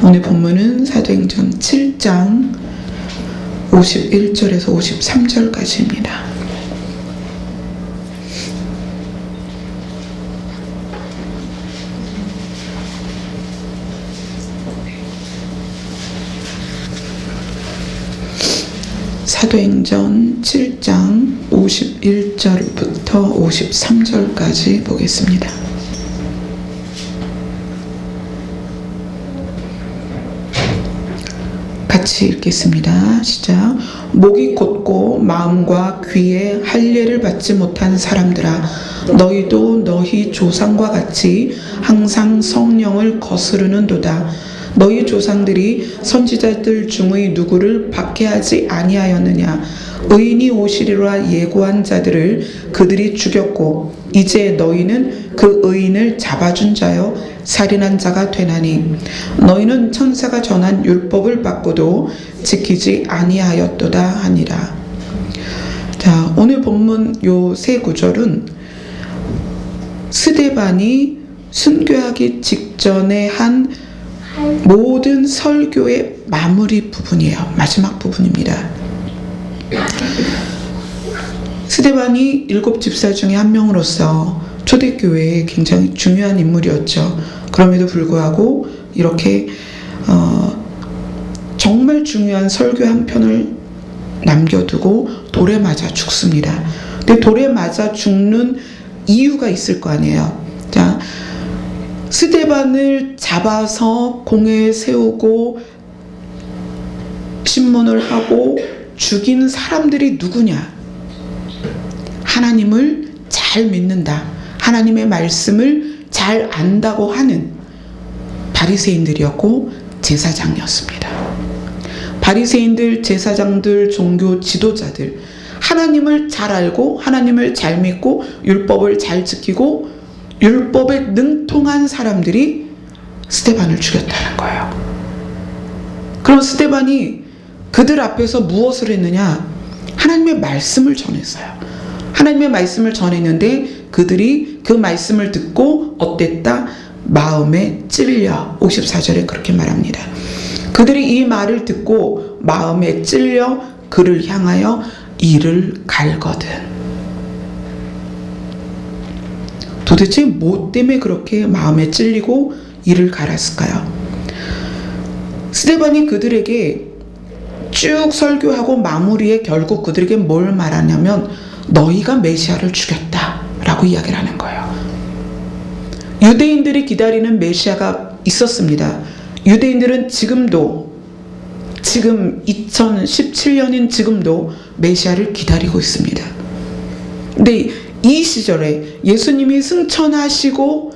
오늘 본문은 사도행전 7장 51절에서 53절까지입니다. 사도행전 7장 51절부터 53절까지 보겠습니다. 같이 읽겠습니다. 시작. 목이 곧고 마음과 귀에 할례를 받지 못한 사람들아, 너희도 너희 조상과 같이 항상 성령을 거스르는도다. 너희 조상들이 선지자들 중의 누구를 박해하지 아니하였느냐? 의인이 오시리라 예고한 자들을 그들이 죽였고, 이제 너희는 그 의인을 잡아준 자여 살인한 자가 되나니, 너희는 천사가 전한 율법을 받고도 지키지 아니하였도다 하니라. 자, 오늘 본문 요 세 구절은 스데반이 순교하기 직전에 한 모든 설교의 마무리 부분이에요. 마지막 부분입니다. 스데반이 7 집사 중에 한 명으로서 초대교회에 굉장히 중요한 인물이었죠. 그럼에도 불구하고 이렇게 정말 중요한 설교 한 편을 남겨두고 돌에 맞아 죽습니다. 근데 돌에 맞아 죽는 이유가 있을 거 아니에요. 자, 스데반을 잡아서 공회에 세우고 신문을 하고 죽인 사람들이 누구냐? 하나님을 잘 믿는다, 하나님의 말씀을 잘 안다고 하는 바리새인들이었고 제사장이었습니다. 바리새인들, 제사장들, 종교 지도자들, 하나님을 잘 알고 하나님을 잘 믿고 율법을 잘 지키고 율법에 능통한 사람들이 스데반을 죽였다는 거예요. 그럼 스데반이 그들 앞에서 무엇을 했느냐? 하나님의 말씀을 전했어요. 하나님의 말씀을 전했는데 그들이 그 말씀을 듣고 어땠다? 마음에 찔려. 54절에 그렇게 말합니다. 그들이 이 말을 듣고 마음에 찔려 그를 향하여 이를 갈거든. 도대체 뭐 때문에 그렇게 마음에 찔리고 이를 갈았을까요? 스데반이 그들에게 쭉 설교하고 마무리에 결국 그들에게 뭘 말하냐면 너희가 메시아를 죽였다 라고 이야기를 하는 거예요. 유대인들이 기다리는 메시아가 있었습니다. 유대인들은 지금도, 지금 2017년인 지금도 메시아를 기다리고 있습니다. 근데 이 시절에 예수님이 승천하시고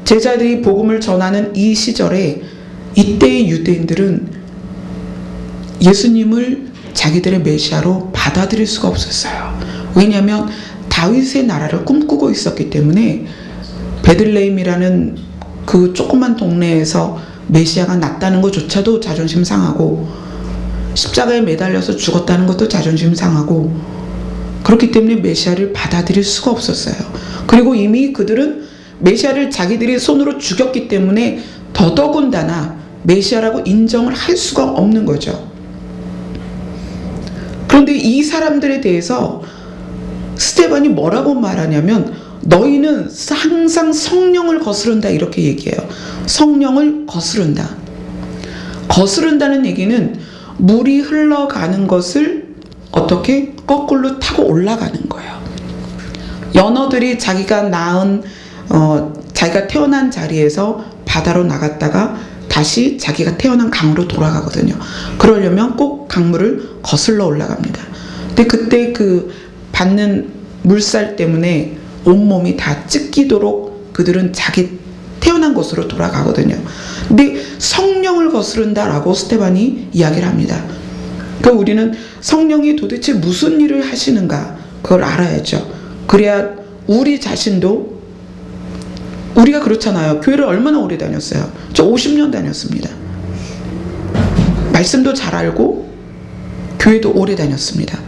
제자들이 복음을 전하는 이 시절에 이때의 유대인들은 예수님을 자기들의 메시아로 받아들일 수가 없었어요. 왜냐하면 다윗의 나라를 꿈꾸고 있었기 때문에 베들레헴이라는 그 조그만 동네에서 메시아가 났다는 것조차도 자존심 상하고 십자가에 매달려서 죽었다는 것도 자존심 상하고 그렇기 때문에 메시아를 받아들일 수가 없었어요. 그리고 이미 그들은 메시아를 자기들이 손으로 죽였기 때문에 더더군다나 메시아라고 인정을 할 수가 없는 거죠. 그런데 이 사람들에 대해서 스데반이 뭐라고 말하냐면 너희는 항상 성령을 거스른다 이렇게 얘기해요. 성령을 거스른다. 거스른다는 얘기는 물이 흘러가는 것을 어떻게 거꾸로 타고 올라가는 거예요. 연어들이 자기가 자기가 태어난 자리에서 바다로 나갔다가 다시 자기가 태어난 강으로 돌아가거든요. 그러려면 꼭 강물을 거슬러 올라갑니다. 근데 그때 그 받는 물살 때문에 온몸이 다 찢기도록 그들은 자기 태어난 곳으로 돌아가거든요. 근데 성령을 거스른다라고 스데반이 이야기를 합니다. 그러니까 우리는 성령이 도대체 무슨 일을 하시는가 그걸 알아야죠. 그래야 우리 자신도, 우리가 그렇잖아요. 교회를 얼마나 오래 다녔어요? 저 50년 다녔습니다. 말씀도 잘 알고 교회도 오래 다녔습니다.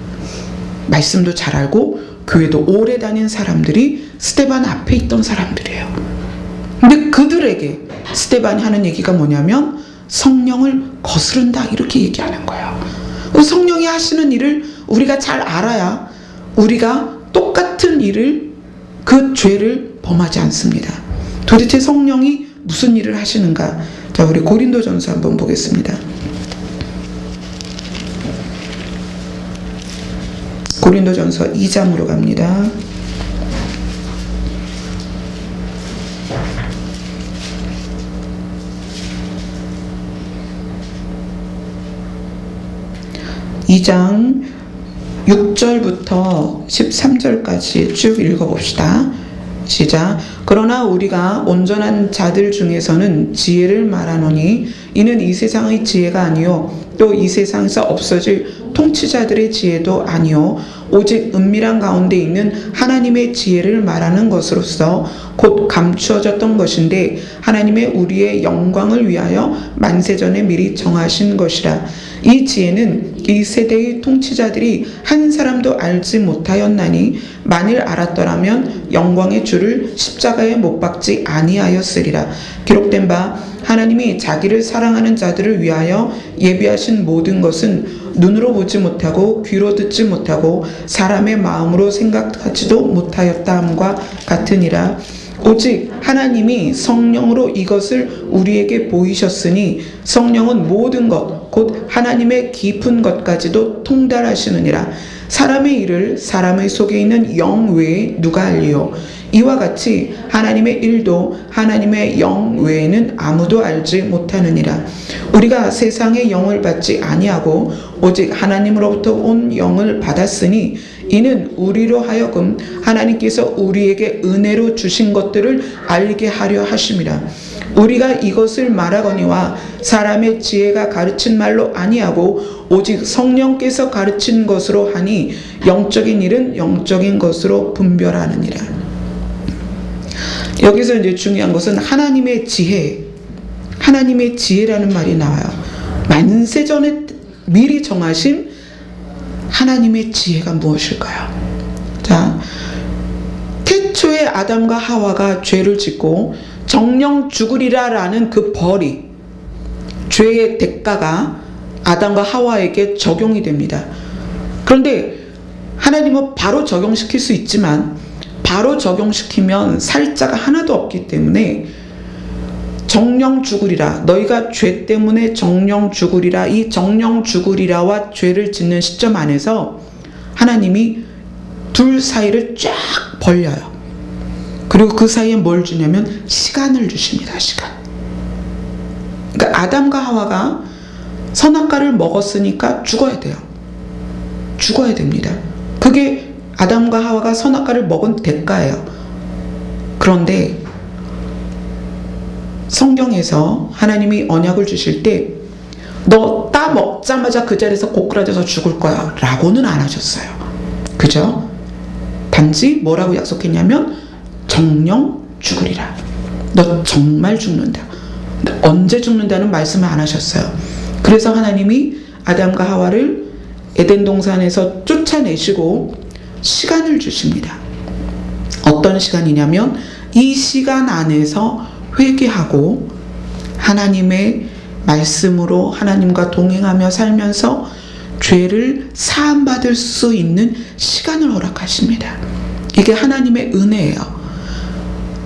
말씀도 잘 알고 교회도 오래 다닌 사람들이 스데반 앞에 있던 사람들이에요. 근데 그들에게 스데반이 하는 얘기가 뭐냐면 성령을 거스른다 이렇게 얘기하는 거예요. 성령이 하시는 일을 우리가 잘 알아야 우리가 똑같은 일을 그 죄를 범하지 않습니다. 도대체 성령이 무슨 일을 하시는가? 자, 우리 고린도전서 한번 보겠습니다. 고린도전서 2장으로 갑니다. 이 장 6절부터 13절까지 쭉 읽어봅시다. 시작. 그러나 우리가 온전한 자들 중에서는 지혜를 말하노니 이는 이 세상의 지혜가 아니요 또 이 세상에서 없어질 통치자들의 지혜도 아니요 오직 은밀한 가운데 있는 하나님의 지혜를 말하는 것으로서 곧 감추어졌던 것인데 하나님의 우리의 영광을 위하여 만세전에 미리 정하신 것이라. 이 지혜는 이 세대의 통치자들이 한 사람도 알지 못하였나니 만일 알았더라면 영광의 주를 십자가에 못 박지 아니하였으리라. 기록된 바 하나님이 자기를 사랑하는 자들을 위하여 예비하신 모든 것은 눈으로 보지 못하고 귀로 듣지 못하고 사람의 마음으로 생각하지도 못하였다 함과 같으니라. 오직 하나님이 성령으로 이것을 우리에게 보이셨으니 성령은 모든 것 곧 하나님의 깊은 것까지도 통달하시느니라. 사람의 일을 사람의 속에 있는 영 외에 누가 알리요? 이와 같이 하나님의 일도 하나님의 영 외에는 아무도 알지 못하느니라. 우리가 세상의 영을 받지 아니하고 오직 하나님으로부터 온 영을 받았으니 이는 우리로 하여금 하나님께서 우리에게 은혜로 주신 것들을 알게 하려 하심이라. 우리가 이것을 말하거니와 사람의 지혜가 가르친 말로 아니하고 오직 성령께서 가르친 것으로 하니 영적인 일은 영적인 것으로 분별하느니라. 여기서 이제 중요한 것은 하나님의 지혜, 하나님의 지혜라는 말이 나와요. 만세전에 미리 정하신 하나님의 지혜가 무엇일까요? 자, 태초에 아담과 하와가 죄를 짓고 정령 죽으리라라는 그 벌이, 죄의 대가가 아담과 하와에게 적용이 됩니다. 그런데 하나님은 바로 적용시킬 수 있지만 바로 적용시키면 살자가 하나도 없기 때문에 정령 죽으리라, 너희가 죄 때문에 정령 죽으리라, 이 정령 죽으리라와 죄를 짓는 시점 안에서 하나님이 둘 사이를 쫙 벌려요. 그리고 그 사이에 뭘 주냐면 시간을 주십니다. 시간. 그러니까 아담과 하와가 선악과를 먹었으니까 죽어야 돼요. 죽어야 됩니다. 그게 아담과 하와가 선악과를 먹은 대가예요. 그런데 성경에서 하나님이 언약을 주실 때 너 따 먹자마자 그 자리에서 고꾸라져서 죽을 거야 라고는 안 하셨어요. 그죠? 단지 뭐라고 약속했냐면 정령 죽으리라. 너 정말 죽는다. 언제 죽는다는 말씀을 안 하셨어요. 그래서 하나님이 아담과 하와를 에덴 동산에서 쫓아내시고 시간을 주십니다. 어떤 시간이냐면 이 시간 안에서 회개하고 하나님의 말씀으로 하나님과 동행하며 살면서 죄를 사함받을 수 있는 시간을 허락하십니다. 이게 하나님의 은혜예요.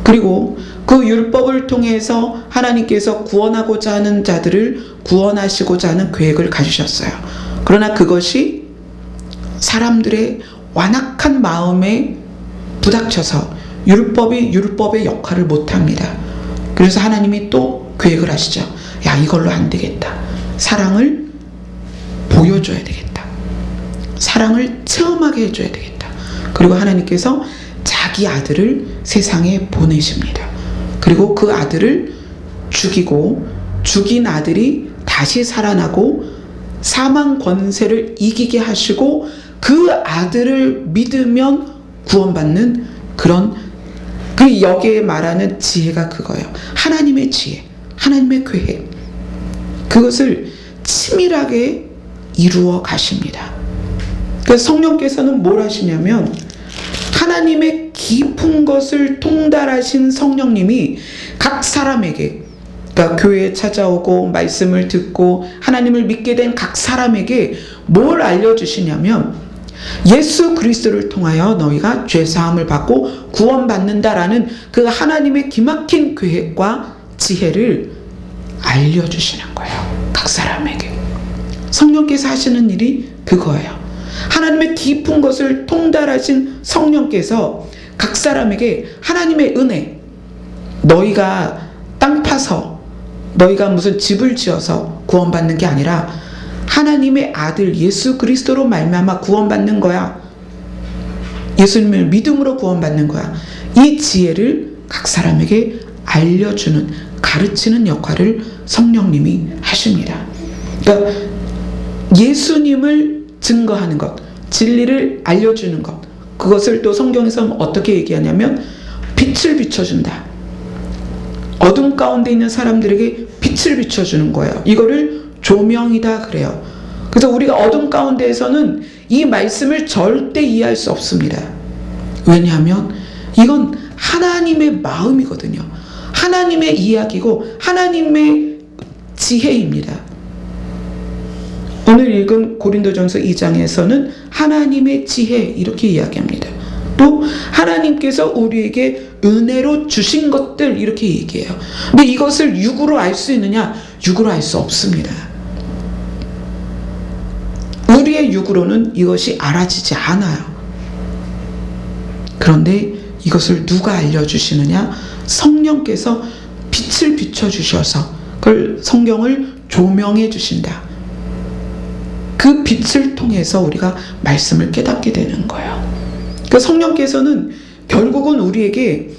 그리고 그 율법을 통해서 하나님께서 구원하고자 하는 자들을 구원하시고자 하는 계획을 가지셨어요. 그러나 그것이 사람들의 완악한 마음에 부닥쳐서 율법이 율법의 역할을 못합니다. 그래서 하나님이 또 계획을 하시죠. 야, 이걸로 안 되겠다. 사랑을 보여줘야 되겠다. 사랑을 체험하게 해줘야 되겠다. 그리고 하나님께서 자기 아들을 세상에 보내십니다. 그리고 그 아들을 죽이고 죽인 아들이 다시 살아나고 사망 권세를 이기게 하시고 그 아들을 믿으면 구원받는 그런, 그 여기에 말하는 지혜가 그거예요. 하나님의 지혜, 하나님의 계획. 그것을 치밀하게 이루어 가십니다. 그래서 성령께서는 뭘 하시냐면 하나님의 깊은 것을 통달하신 성령님이 각 사람에게, 그러니까 교회에 찾아오고 말씀을 듣고 하나님을 믿게 된 각 사람에게 뭘 알려주시냐면 예수 그리스도를 통하여 너희가 죄사함을 받고 구원받는다라는 그 하나님의 기막힌 계획과 지혜를 알려주시는 거예요. 각 사람에게. 성령께서 하시는 일이 그거예요. 하나님의 깊은 것을 통달하신 성령께서 각 사람에게 하나님의 은혜, 너희가 땅 파서 너희가 무슨 집을 지어서 구원받는 게 아니라 하나님의 아들 예수 그리스도로 말미암아 구원받는 거야. 예수님을 믿음으로 구원받는 거야. 이 지혜를 각 사람에게 알려주는, 가르치는 역할을 성령님이 하십니다. 그러니까 예수님을 증거하는 것, 진리를 알려주는 것, 그것을 또 성경에서 어떻게 얘기하냐면 빛을 비춰준다. 어둠 가운데 있는 사람들에게 빛을 비춰주는 거예요. 이거를 조명이다 그래요. 그래서 우리가 어둠 가운데에서는 이 말씀을 절대 이해할 수 없습니다. 왜냐하면 이건 하나님의 마음이거든요. 하나님의 이야기고 하나님의 지혜입니다. 오늘 읽은 고린도전서 2장에서는 하나님의 지혜 이렇게 이야기합니다. 또 하나님께서 우리에게 은혜로 주신 것들 이렇게 얘기해요. 근데 이것을 육으로 알 수 있느냐? 육으로 알 수 없습니다. 우리의 육으로는 이것이 알아지지 않아요. 그런데 이것을 누가 알려주시느냐? 성령께서 빛을 비춰주셔서 그걸 성경을 조명해 주신다. 그 빛을 통해서 우리가 말씀을 깨닫게 되는 거예요. 그 성령께서는 결국은 우리에게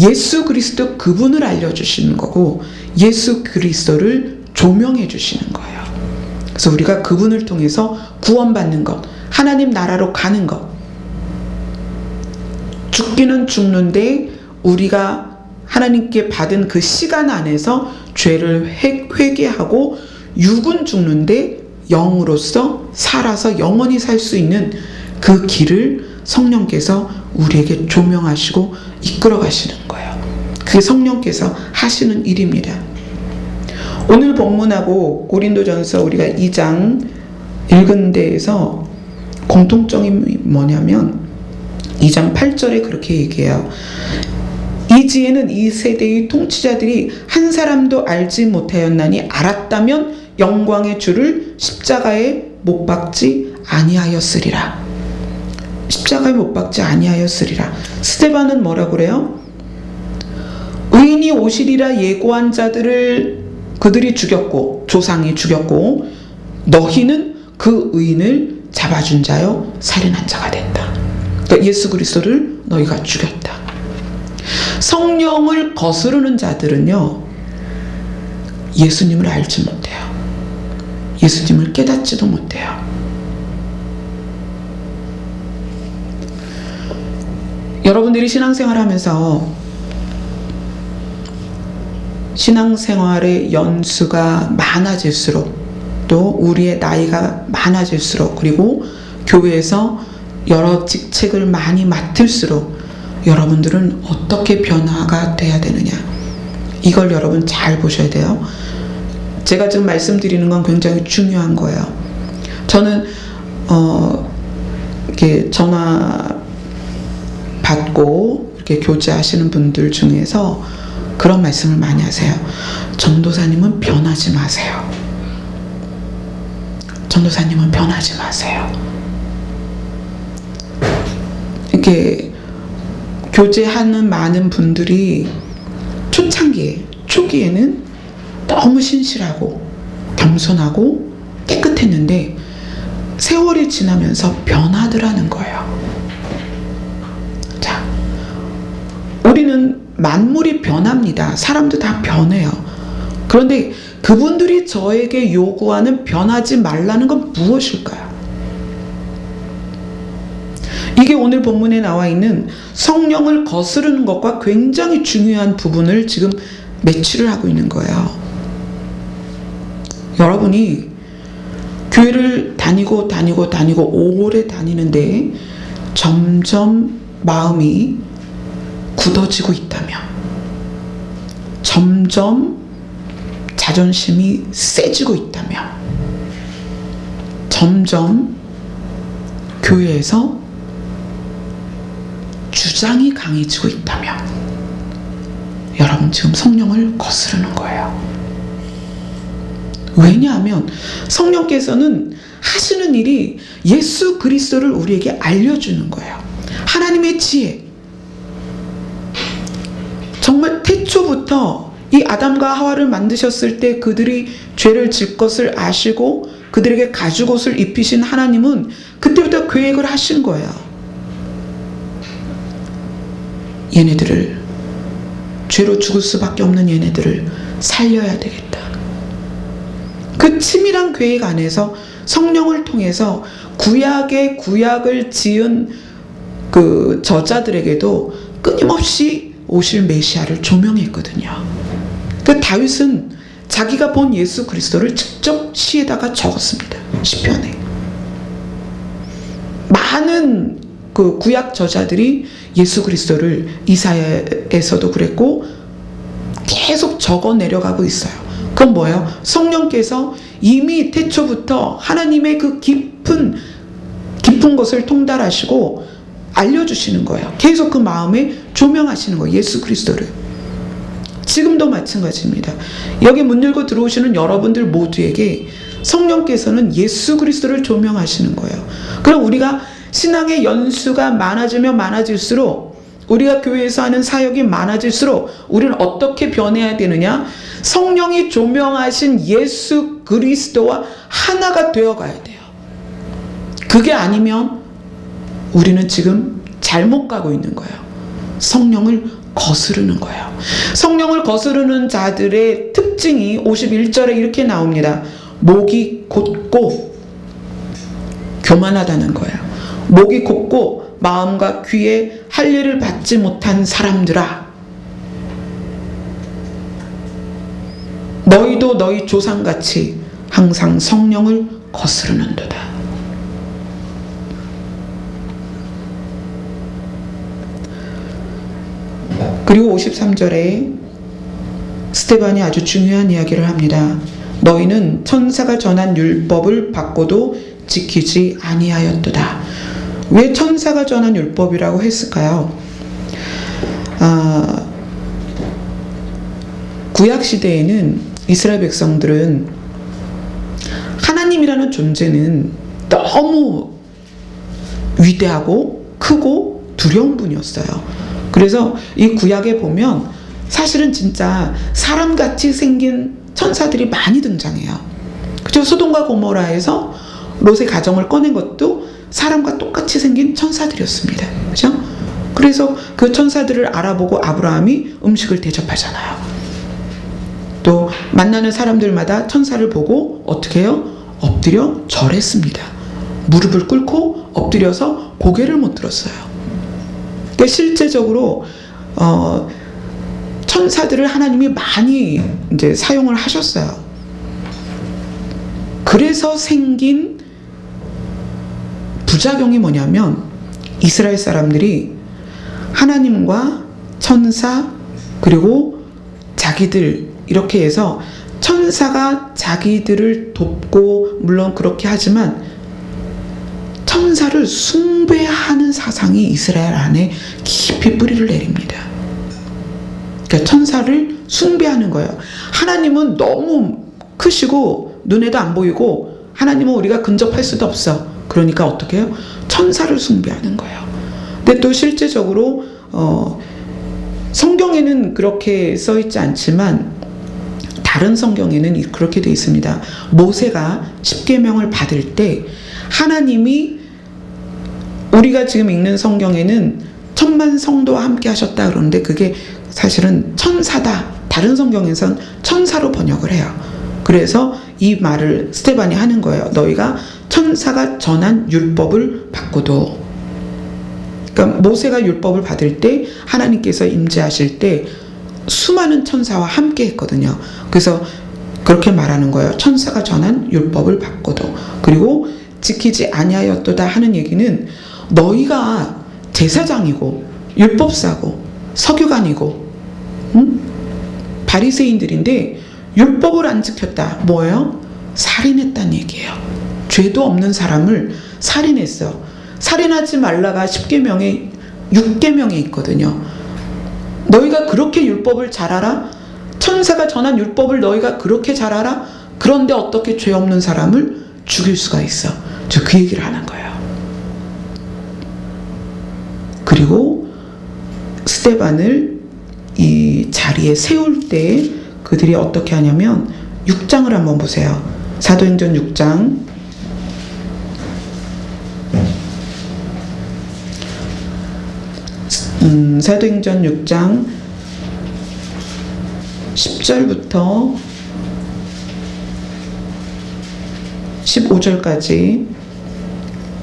예수 그리스도 그분을 알려주시는 거고 예수 그리스도를 조명해 주시는 거예요. 그래서 우리가 그분을 통해서 구원받는 것, 하나님 나라로 가는 것, 죽기는 죽는데 우리가 하나님께 받은 그 시간 안에서 죄를 회개하고 육은 죽는데 영으로서 살아서 영원히 살 수 있는 그 길을 성령께서 우리에게 조명하시고 이끌어 가시는 거예요. 그게 성령께서 하시는 일입니다. 오늘 본문하고 고린도전서 우리가 2장 읽은 데에서 공통점이 뭐냐면 2장 8절에 그렇게 얘기해요. 이지혜는 이 세대의 통치자들이 한 사람도 알지 못하였나니 알았다면 영광의 주를 십자가에 못 박지 아니하였으리라. 십자가에 못 박지 아니하였으리라. 스데반은 뭐라고 그래요? 의인이 오시리라 예고한 자들을 그들이 죽였고 조상이 죽였고 너희는 그 의인을 잡아준 자요 살인한 자가 됐다. 그러니까 예수 그리스도를 너희가 죽였다. 성령을 거스르는 자들은요 예수님을 알지 못해요. 예수님을 깨닫지도 못해요. 여러분들이 신앙생활 하면서 신앙생활의 연수가 많아질수록 또 우리의 나이가 많아질수록 그리고 교회에서 여러 직책을 많이 맡을수록 여러분들은 어떻게 변화가 돼야 되느냐, 이걸 여러분 잘 보셔야 돼요. 제가 지금 말씀드리는 건 굉장히 중요한 거예요. 저는 이렇게 전화 받고 이렇게 교제하시는 분들 중에서 그런 말씀을 많이 하세요. 전도사님은 변하지 마세요. 전도사님은 변하지 마세요. 이렇게 교제하는 많은 분들이 초기에는 너무 신실하고 겸손하고 깨끗했는데 세월이 지나면서 변하더라는 거예요. 자, 우리는 만물이 변합니다. 사람도 다 변해요. 그런데 그분들이 저에게 요구하는 변하지 말라는 건 무엇일까요? 이게 오늘 본문에 나와 있는 성령을 거스르는 것과 굉장히 중요한 부분을 지금 매치를 하고 있는 거예요. 여러분이 교회를 다니고 오래 다니는데 점점 마음이 굳어지고 있다면, 점점 자존심이 세지고 있다면, 점점 교회에서 주장이 강해지고 있다면, 여러분 지금 성령을 거스르는 거예요. 왜냐하면 성령께서는 하시는 일이 예수 그리스도를 우리에게 알려주는 거예요. 하나님의 지혜. 정말 태초부터 이 아담과 하와를 만드셨을 때 그들이 죄를 질 것을 아시고 그들에게 가죽옷을 입히신 하나님은 그때부터 계획을 하신 거예요. 얘네들을, 죄로 죽을 수밖에 없는 얘네들을 살려야 되겠다. 그 치밀한 계획 안에서 성령을 통해서 구약을 지은 그 저자들에게도 끊임없이 오실 메시아를 조명했거든요. 그 다윗은 자기가 본 예수 그리스도를 직접 시에다가 적었습니다. 시편에. 많은 그 구약 저자들이 예수 그리스도를, 이사야에서도 그랬고 계속 적어 내려가고 있어요. 그건 뭐예요? 성령께서 이미 태초부터 하나님의 그 깊은 것을 통달하시고 알려주시는 거예요. 계속 그 마음에 조명하시는 거예요. 예수 그리스도를. 지금도 마찬가지입니다. 여기 문 열고 들어오시는 여러분들 모두에게 성령께서는 예수 그리스도를 조명하시는 거예요. 그럼 우리가 신앙의 연수가 많아지면 많아질수록, 우리가 교회에서 하는 사역이 많아질수록 우리는 어떻게 변해야 되느냐? 성령이 조명하신 예수 그리스도와 하나가 되어가야 돼요. 그게 아니면 우리는 지금 잘못 가고 있는 거예요. 성령을 거스르는 거예요. 성령을 거스르는 자들의 특징이 51절에 이렇게 나옵니다. 목이 곧고, 교만하다는 거예요. 목이 곧고 마음과 귀에 할례를 받지 못한 사람들아, 너희도 너희 조상같이 항상 성령을 거스르는도다. 그리고 53절에 스데반이 아주 중요한 이야기를 합니다. 너희는 천사가 전한 율법을 받고도 지키지 아니하였도다. 왜 천사가 전한 율법이라고 했을까요? 구약시대에는 이스라엘 백성들은 하나님이라는 존재는 너무 위대하고 크고 두려운 분이었어요. 그래서 이 구약에 보면 사실은 진짜 사람같이 생긴 천사들이 많이 등장해요. 그죠? 소돔과 고모라에서 롯의 가정을 꺼낸 것도 사람과 똑같이 생긴 천사들이었습니다. 그죠? 그래서 그 천사들을 알아보고 아브라함이 음식을 대접하잖아요. 또 만나는 사람들마다 천사를 보고 어떻게 해요? 엎드려 절했습니다. 무릎을 꿇고 엎드려서 고개를 못 들었어요. 그러니까 실제적으로 천사들을 하나님이 많이 이제 사용을 하셨어요. 그래서 생긴 부작용이 뭐냐면, 이스라엘 사람들이 하나님과 천사 그리고 자기들 이렇게 해서, 천사가 자기들을 돕고 물론 그렇게 하지만 천사를 숭배하는 사상이 이스라엘 안에 깊이 뿌리를 내립니다. 그러니까 천사를 숭배하는 거예요. 하나님은 너무 크시고 눈에도 안 보이고 하나님은 우리가 근접할 수도 없어. 그러니까 어떻게 해요? 천사를 숭배하는 거예요. 근데 또 실제적으로 성경에는 그렇게 써 있지 않지만 다른 성경에는 그렇게 되어 있습니다. 모세가 십계명을 받을 때 하나님이, 우리가 지금 읽는 성경에는 천만 성도와 함께 하셨다 그러는데 그게 사실은 천사다. 다른 성경에선 천사로 번역을 해요. 그래서 이 말을 스데반이 하는 거예요. 너희가 천사가 전한 율법을 받고도. 그러니까 모세가 율법을 받을 때 하나님께서 임재하실 때 수많은 천사와 함께 했거든요. 그래서 그렇게 말하는 거예요. 천사가 전한 율법을 받고도. 그리고 지키지 아니하였도다 하는 얘기는 너희가 제사장이고 율법사고 서기관이고 바리새인들인데 율법을 안 지켰다. 뭐예요? 살인했다는 얘기예요. 죄도 없는 사람을 살인했어. 살인하지 말라가 10계명에 6계명에 있거든요. 너희가 그렇게 율법을 잘 알아? 천사가 전한 율법을 너희가 그렇게 잘 알아? 그런데 어떻게 죄 없는 사람을 죽일 수가 있어? 저 그 얘기를 하는 거예요. 그리고 스데반을 이 자리에 세울 때 그들이 어떻게 하냐면 6장을 한번 보세요. 사도행전 6장 사도행전 6장 10절부터 15절까지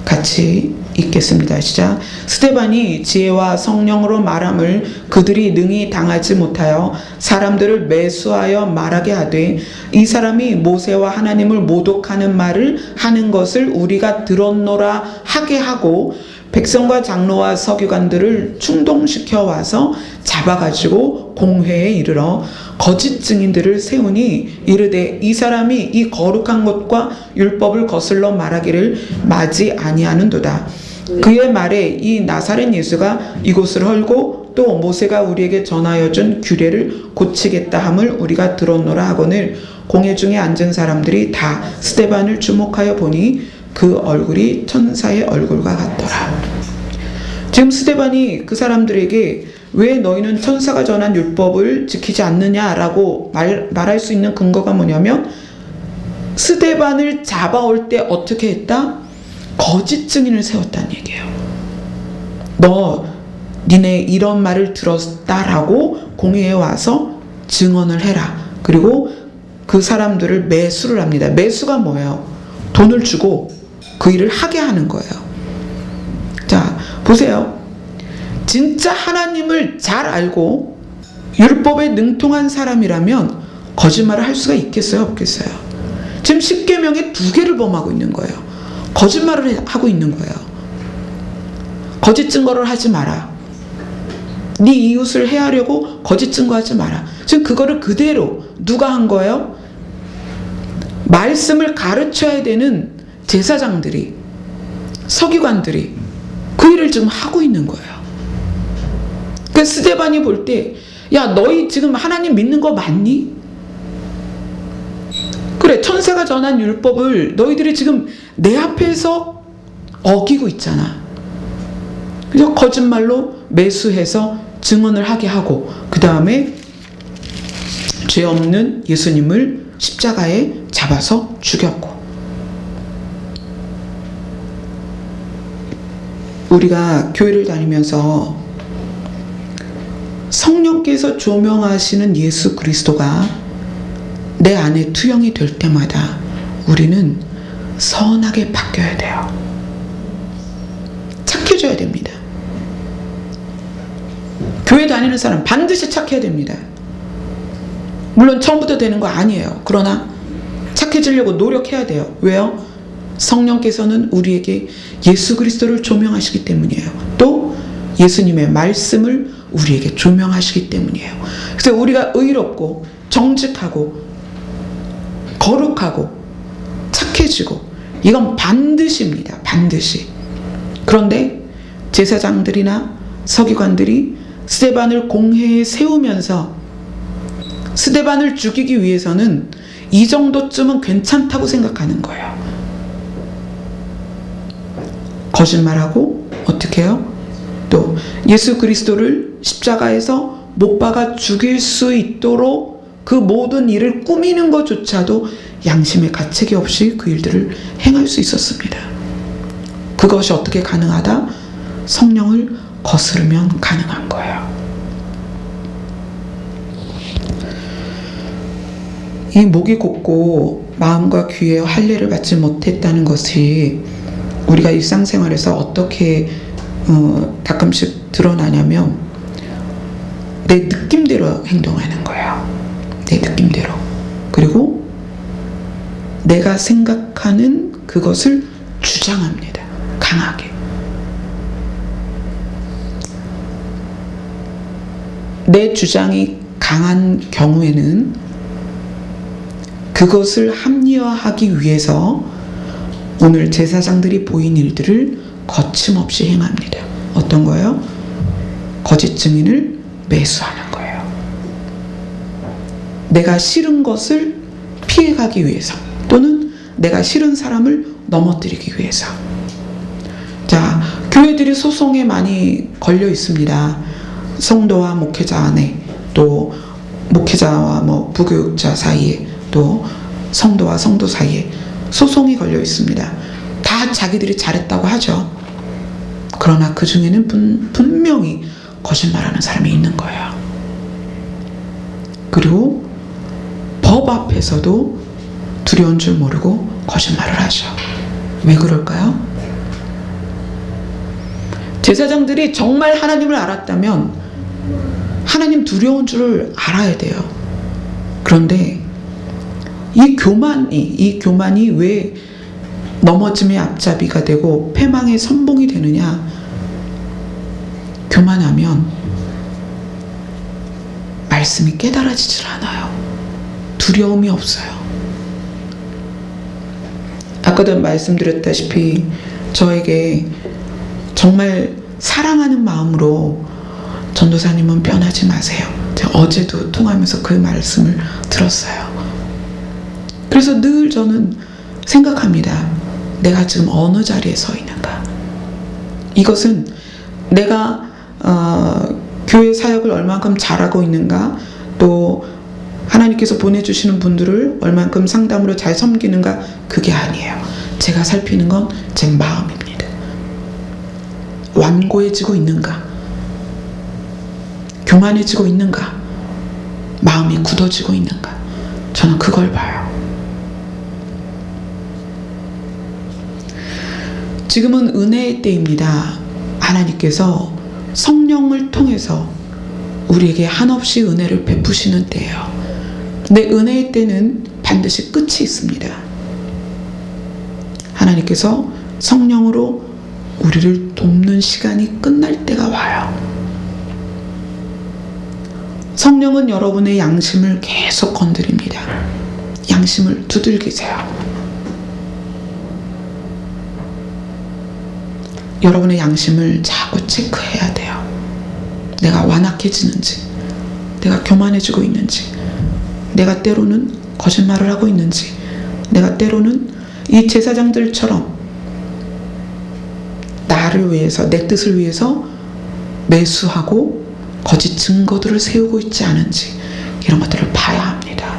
같이 읽겠습니다. 시작. 스데반이 지혜와 성령으로 말함을 그들이 능히 당하지 못하여 사람들을 매수하여 말하게 하되 이 사람이 모세와 하나님을 모독하는 말을 하는 것을 우리가 들었노라 하게 하고 백성과 장로와 서기관들을 충동시켜 와서 잡아가지고 공회에 이르러 거짓 증인들을 세우니 이르되 이 사람이 이 거룩한 것과 율법을 거슬러 말하기를 마지 아니하는도다. 그의 말에 이 나사렛 예수가 이곳을 헐고 또 모세가 우리에게 전하여 준 규례를 고치겠다 함을 우리가 들었노라 하거늘 공회 중에 앉은 사람들이 다 스데반을 주목하여 보니 그 얼굴이 천사의 얼굴과 같더라. 지금 스데반이 그 사람들에게 왜 너희는 천사가 전한 율법을 지키지 않느냐라고 말할 수 있는 근거가 뭐냐면 스데반을 잡아올 때 어떻게 했다? 거짓 증인을 세웠다는 얘기예요. 니네 이런 말을 들었다라고 공회에 와서 증언을 해라. 그리고 그 사람들을 매수를 합니다. 매수가 뭐예요? 돈을 주고 그 일을 하게 하는 거예요. 자, 보세요. 진짜 하나님을 잘 알고 율법에 능통한 사람이라면 거짓말을 할 수가 있겠어요? 없겠어요? 지금 10계명에 2개를 범하고 있는 거예요. 거짓말을 하고 있는 거예요. 거짓 증거를 하지 마라. 네 이웃을 해하려고 거짓 증거하지 마라. 지금 그거를 그대로 누가 한 거예요? 말씀을 가르쳐야 되는 제사장들이, 서기관들이 그 일을 지금 하고 있는 거예요. 그 스데반이 볼 때, 야, 너희 지금 하나님 믿는 거 맞니? 그래, 천사가 전한 율법을 너희들이 지금 내 앞에서 어기고 있잖아. 그래서 거짓말로 매수해서 증언을 하게 하고 그 다음에 죄 없는 예수님을 십자가에 잡아서 죽였고, 우리가 교회를 다니면서 성령께서 조명하시는 예수 그리스도가 내 안에 투영이 될 때마다 우리는 선하게 바뀌어야 돼요. 착해져야 됩니다. 교회 다니는 사람 반드시 착해야 됩니다. 물론 처음부터 되는 거 아니에요. 그러나 착해지려고 노력해야 돼요. 왜요? 성령께서는 우리에게 예수 그리스도를 조명하시기 때문이에요. 또 예수님의 말씀을 우리에게 조명하시기 때문이에요. 그래서 우리가 의롭고 정직하고 거룩하고 착해지고 이건 반드시입니다. 반드시. 그런데 제사장들이나 서기관들이 스데반을 공회에 세우면서 스데반을 죽이기 위해서는 이 정도쯤은 괜찮다고 생각하는 거예요. 거짓말하고 어떻게 해요? 또 예수 그리스도를 십자가에서 못 박아 죽일 수 있도록 그 모든 일을 꾸미는 것조차도 양심의 가책이 없이 그 일들을 행할 수 있었습니다. 그것이 어떻게 가능하다? 성령을 거스르면 가능한 거예요. 이 목이 곧고 마음과 귀에 할례를 받지 못했다는 것이 우리가 일상생활에서 어떻게 가끔씩 드러나냐면 내 느낌대로 행동하는 거예요. 내 느낌대로. 그리고 내가 생각하는 그것을 주장합니다. 강하게. 내 주장이 강한 경우에는 그것을 합리화하기 위해서 오늘 제사장들이 보인 일들을 거침없이 행합니다. 어떤 거예요? 거짓 증인을 매수하는 거예요. 내가 싫은 것을 피해가기 위해서, 또는 내가 싫은 사람을 넘어뜨리기 위해서. 자, 교회들이 소송에 많이 걸려 있습니다. 성도와 목회자 안에, 또 목회자와 부교육자 사이에, 또 성도와 성도 사이에 소송이 걸려 있습니다. 다 자기들이 잘했다고 하죠. 그러나 그 중에는 분명히 거짓말하는 사람이 있는 거예요. 그리고 법 앞에서도 두려운 줄 모르고 거짓말을 하죠. 왜 그럴까요? 제사장들이 정말 하나님을 알았다면 하나님 두려운 줄을 알아야 돼요. 그런데 이 교만이 왜 넘어짐의 앞잡이가 되고 패망의 선봉이 되느냐? 교만하면 말씀이 깨달아지질 않아요. 두려움이 없어요. 아까도 말씀드렸다시피 저에게 정말 사랑하는 마음으로 전도사님은 변하지 마세요. 제가 어제도 통화하면서 그 말씀을 들었어요. 그래서 늘 저는 생각합니다. 내가 지금 어느 자리에 서 있는가? 이것은 내가 교회 사역을 얼만큼 잘하고 있는가, 또 하나님께서 보내주시는 분들을 얼만큼 상담으로 잘 섬기는가, 그게 아니에요. 제가 살피는 건 제 마음입니다. 완고해지고 있는가? 교만해지고 있는가? 마음이 굳어지고 있는가? 저는 그걸 봐요. 지금은 은혜의 때입니다. 하나님께서 성령을 통해서 우리에게 한없이 은혜를 베푸시는 때예요. 근데 은혜의 때는 반드시 끝이 있습니다. 하나님께서 성령으로 우리를 돕는 시간이 끝날 때가 와요. 성령은 여러분의 양심을 계속 건드립니다. 양심을 두들기세요. 여러분의 양심을 자꾸 체크해야 돼요. 내가 완악해지는지, 내가 교만해지고 있는지, 내가 때로는 거짓말을 하고 있는지, 내가 때로는 이 제사장들처럼 나를 위해서, 내 뜻을 위해서 매수하고 거짓 증거들을 세우고 있지 않은지, 이런 것들을 봐야 합니다.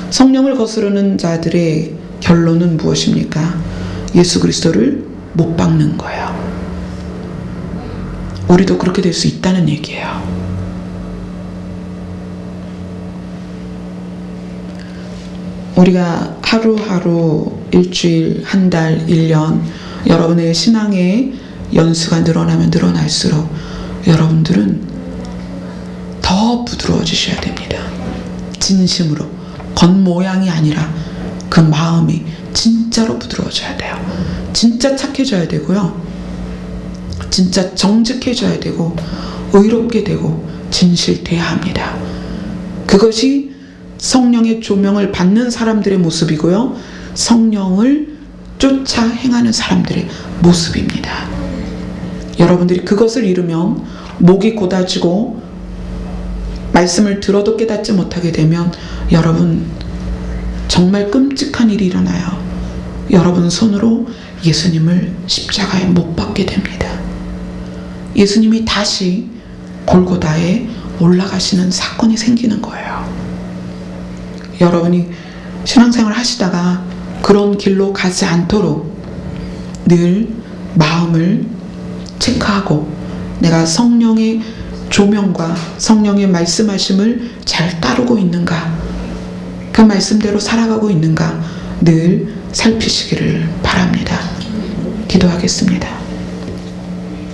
성령을 거스르는 자들의 결론은 무엇입니까? 예수 그리스도를 못 박는 거예요. 우리도 그렇게 될 수 있다는 얘기예요. 우리가 하루하루, 일주일, 한 달, 1년 여러분의 신앙의 연수가 늘어나면 늘어날수록 여러분들은 더 부드러워지셔야 됩니다. 진심으로, 겉모양이 아니라 그 마음이 진짜로 부드러워져야 돼요. 진짜 착해져야 되고요. 진짜 정직해져야 되고, 의롭게 되고, 진실돼야 합니다. 그것이 성령의 조명을 받는 사람들의 모습이고요. 성령을 쫓아 행하는 사람들의 모습입니다. 여러분들이 그것을 잃으면, 목이 곧아지고 말씀을 들어도 깨닫지 못하게 되면 여러분 정말 끔찍한 일이 일어나요. 여러분 손으로 예수님을 십자가에 못 박게 됩니다. 예수님이 다시 골고다에 올라가시는 사건이 생기는 거예요. 여러분이 신앙생활 하시다가 그런 길로 가지 않도록 늘 마음을 체크하고 내가 성령의 조명과 성령의 말씀하심을 잘 따르고 있는가, 그 말씀대로 살아가고 있는가 늘 살피시기를 바랍니다. 기도하겠습니다.